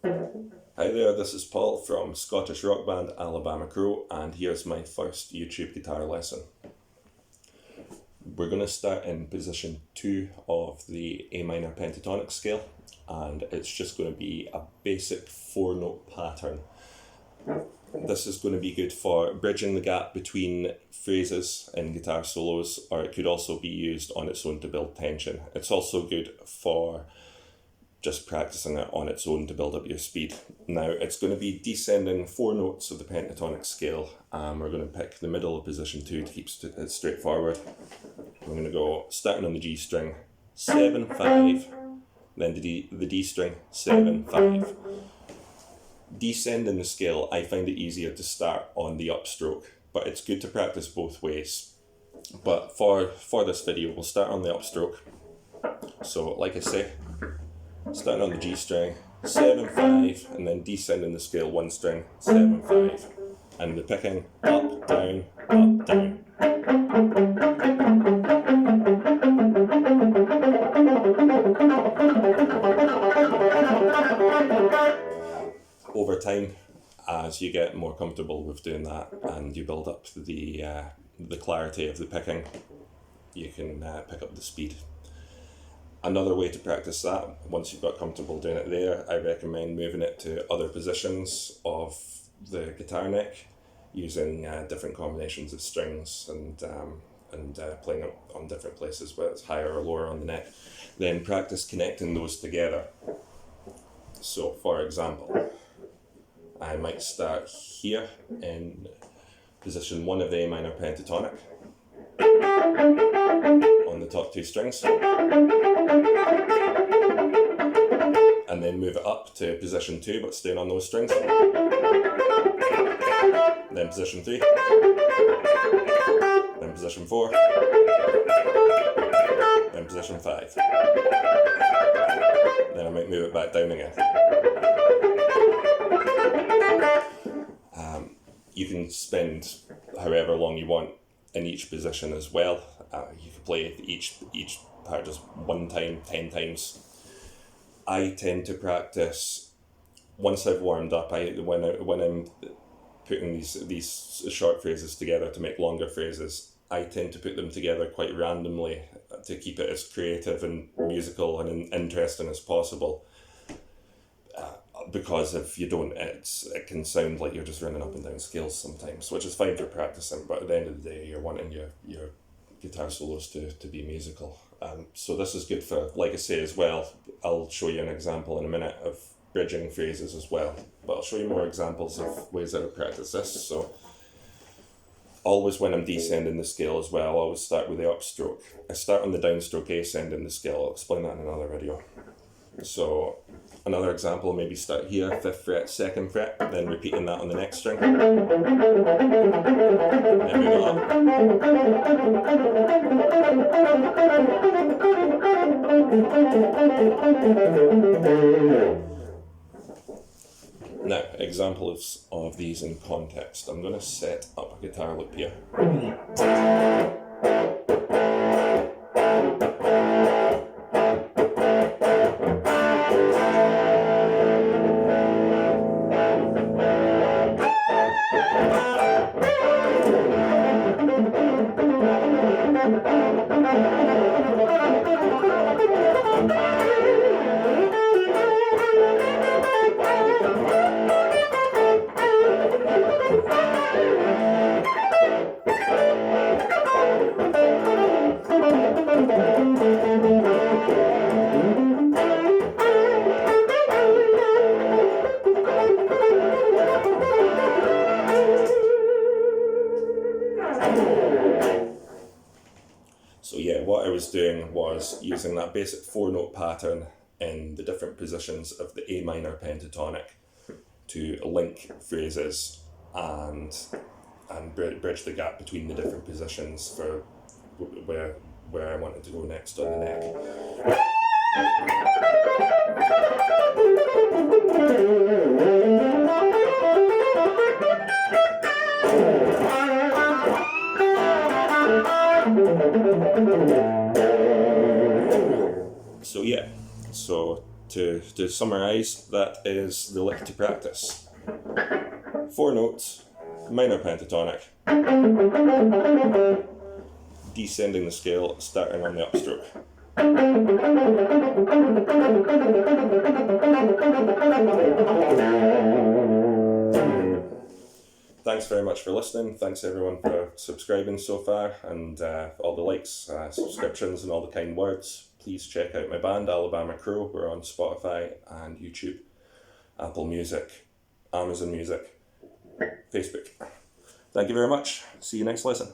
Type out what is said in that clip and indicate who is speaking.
Speaker 1: Hi there, this is Paul from Scottish rock band Alabama Crow, and here's my first YouTube guitar lesson. We're going to start in position 2 of the A minor pentatonic scale, and it's just going to be a basic 4-note pattern. This is going to be good for bridging the gap between phrases in guitar solos, or it could also be used on its own to build tension. It's also good for just practicing it on its own to build up your speed. Now it's going to be descending 4 notes of the pentatonic scale. We're going to pick the middle of position 2 to keep it straightforward. We're going to go starting on the G string, 7, 5, then the D string, 7, 5. Descending the scale, I find it easier to start on the upstroke, but it's good to practice both ways. But for this video, we'll start on the upstroke. So like I say, starting on the G string, 7, 5, and then descending the scale 1 string, 7, 5. And we're picking up, down, up, down. Over time, as you get more comfortable with doing that and you build up the clarity of the picking, you can pick up the speed. Another way to practice that, once you've got comfortable doing it there, I recommend moving it to other positions of the guitar neck, using different combinations of strings and playing it on different places, whether it's higher or lower on the neck. Then practice connecting those together. So for example, I might start here in position 1 of the A minor pentatonic, on the top 2 strings, and then move it up to position 2 but staying on those strings, then position 3, then position 4, then position 5, then I might move it back down again. You can spend however long you want in each position as well. You can play each part just 1 time, 10 times. I tend to practice once I've warmed up. When I'm putting these short phrases together to make longer phrases, I tend to put them together quite randomly to keep it as creative and musical and interesting as possible. Because if you don't, it can sound like you're just running up and down scales sometimes, which is fine for practicing, but at the end of the day, you're wanting your guitar solos to be musical. So this is good for, like I say as well, I'll show you an example in a minute of bridging phrases as well, but I'll show you more examples of ways that I practice this. So always when I'm descending the scale as well, I always start with the upstroke. I start on the downstroke ascending the scale. I'll explain that in another video. So another example, maybe start here, 5th fret, 2nd fret, then repeating that on the next string. Then move it up. Now, examples of these in context. I'm going to set up a guitar loop here. So yeah, what I was doing was using that basic 4-note pattern in the different positions of the A minor pentatonic to link phrases and bridge the gap between the different positions for where I wanted to go next on the neck. So yeah, so to to summarise, that is the lick to practice. 4 notes, minor pentatonic, descending the scale, starting on the upstroke. Thanks very much for listening. Thanks everyone for subscribing so far, and all the likes, subscriptions and all the kind words. Please check out my band, Alabama Crow. We're on Spotify and YouTube, Apple Music, Amazon Music, Facebook. Thank you very much. See you next lesson.